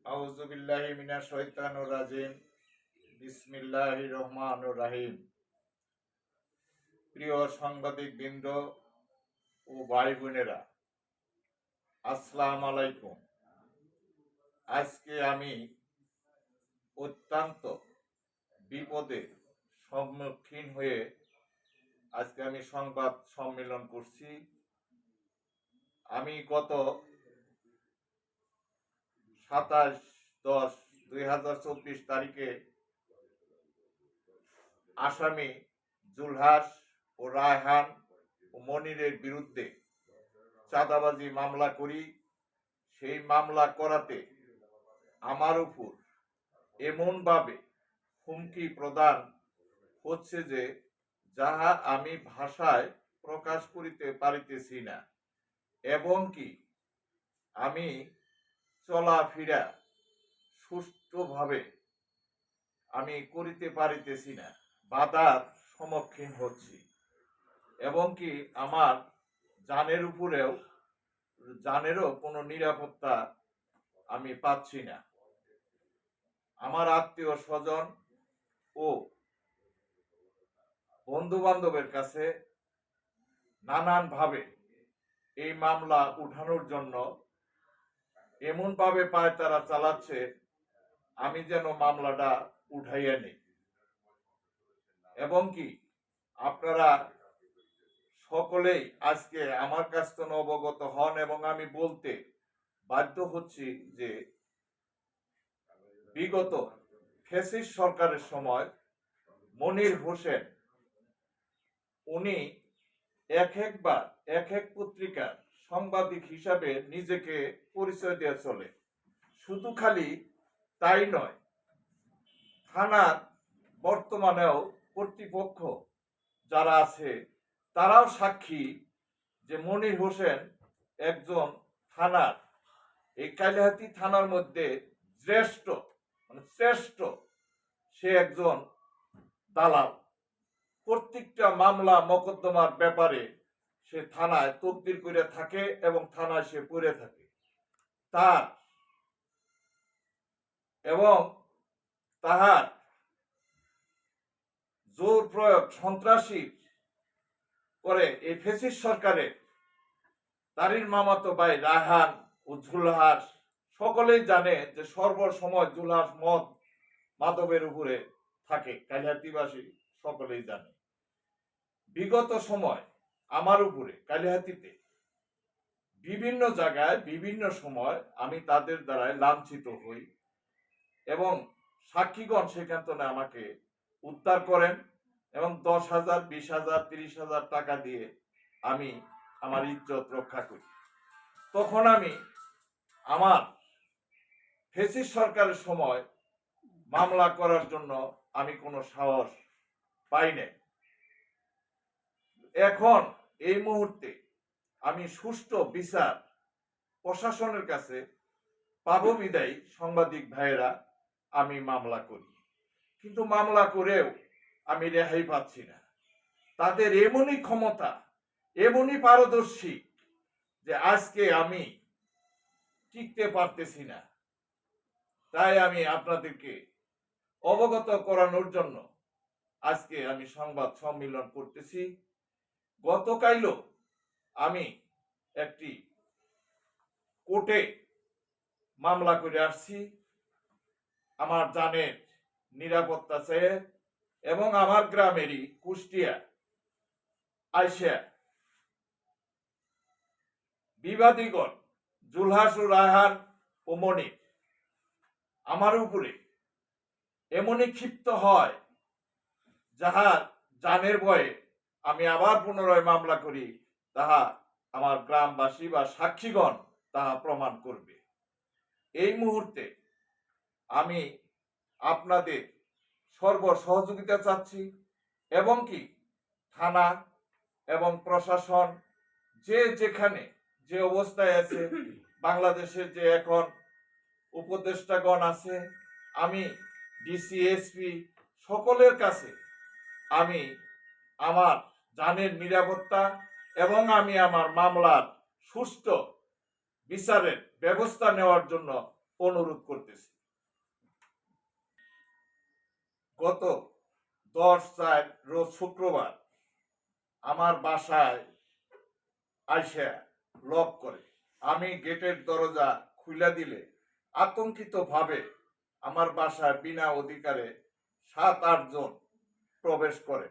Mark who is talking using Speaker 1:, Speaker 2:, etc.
Speaker 1: আউযু বিল্লাহি মিনাশ শাইতানির রাজিম। বিসমিল্লাহির রহমানির রহিম। প্রিয় সাংবাদিক বৃন্দ ও ভাই বোনেরা, আসসালামু আলাইকুম। আজকে আমি অত্যন্ত বিপদে সম্মুখীন হয়ে আজকে আমি সংবাদ সম্মেলন করছি। আমি গত 27/10/2024 তারিখে আসামি জুলহাস ও রায়হান ও মনিরের বিরুদ্ধে চাঁদাবাজি মামলা করি। সেই মামলা করাতে আমার উপর এমনভাবে হুমকি প্রদান হচ্ছে যে যাহা আমি ভাষায় প্রকাশ করিতে পারিতেছি না, এবং কি আমি চলাফেরা সুষ্ঠুভাবে আমি করিতে পারিতেছি না, বাধার সম্মুখীন হচ্ছি, এবং কি আমার জানেরও কোনো নিরাপত্তা আমি পাচ্ছি না। আমার আত্মীয় স্বজন ও বন্ধু বান্ধবের কাছে নানানভাবে এই মামলা উঠানোর জন্য এমনভাবে পায়তারা চালাচ্ছে আমি যেন মামলাটা উঠাইয়া নিই, এবং কি আপনারা সকলেই আজকে আমার কাছ থেকে অবগত হন, এবং আমি বলতে বাধ্য হচ্ছি যে বিগত ফ্যাসিস্ট সরকারের সময় মনির হোসেন উনি এক এক পত্রিকার সাংবাদিক হিসাবে নিজেকে পরিচয় দিয়ে চলে। শুধু খালি তাই নয়, থানার বর্তমানেও কর্তৃপক্ষ যারা আছে তারাও সাক্ষী যে মনির হোসেন একজন থানার, এই কালিহাতী থানার মধ্যে শ্রেষ্ঠ সে একজন দালাল। প্রত্যেকটা মামলা মোকদ্দমার ব্যাপারে সে থানায় তদবির করে থাকে এবং থানায় সে পড়ে থাকে। তাহার জোর প্রয়োগ সন্ত্রাসী করে এই ফ্যাসিস্ট সরকারের তারির মামাতো ভাই রায়হান ও জুলহাস সকলেই জানে যে সর্বসময় জুলহাস মদ মাদকের উপরে থাকে, কালিহাতীবাসী সকলেই জানে। বিগত সময় আমার উপরে কালিহাতীতে বিভিন্ন জায়গায় বিভিন্ন সময় আমি তাদের দ্বারাই লাঞ্ছিত হই, এবং সাক্ষীগণ সেখান থেকে আমাকে উদ্ধার করেন এবং 10,000, 20,000, 30,000 টাকা দিয়ে আমি আমার ইজ্জত রক্ষা করি। তখন আমি আমার ফ্যাসিস্ট সরকারের সময় মামলা করার জন্য আমি কোনো সাহস পাই নাই। এখন এই মুহূর্তে আমি সুষ্ঠু বিচার প্রশাসনের কাছে পাবো বিদায় সাংবাদিক ভাইয়েরা আমি মামলা করি, কিন্তু মামলা করেও আমি রেহাই পাচ্ছি না। তাদের এমনই ক্ষমতা, এমনই পারদর্শী যে আজকে আমি টিকতে পারতেছি না। তাই আমি আপনাদেরকে অবগত করানোর জন্য আজকে আমি সংবাদ সম্মেলন করতেছি। গতকালও আমি একটি কোর্টে মামলা করে আসছি আমার জানের নিরাপত্তা চেয়ে, এবং আমার গ্রামেরই কুষ্টিয়া আইসা বিবাদীগণ জুলহাস ও রায়হান ও মনির আমার উপরে এমনই ক্ষিপ্ত হয় যাহার জানের ভয়ে আমি আবার পুনরায় মামলা করি, তাহা আমার গ্রামবাসী বা সাক্ষীগণ তাহা প্রমাণ করবে। এই মুহূর্তে আমি আপনাদের সর্ব সহযোগিতা চাচ্ছি, এবং কি থানা এবং প্রশাসন যে যেখানে যে অবস্থায় আছে, বাংলাদেশের যে এখন উপদেষ্টাগণ আছে, আমি ডিসি, এসপি সকলের কাছে আমি আমার জানের নিরাপত্তা এবং আমি আমার মামলার সুষ্ঠু বিচারের ব্যবস্থা নেওয়ার জন্য অনুরোধ করতেছি। গত 10/4 রোজ শুক্রবার আমার বাসায় আইসা লক করে। আমি গেটের দরজা খুলে দিলে আতঙ্কিত ভাবে আমার বাসায় বিনা অধিকারে 7-8 জন প্রবেশ করে।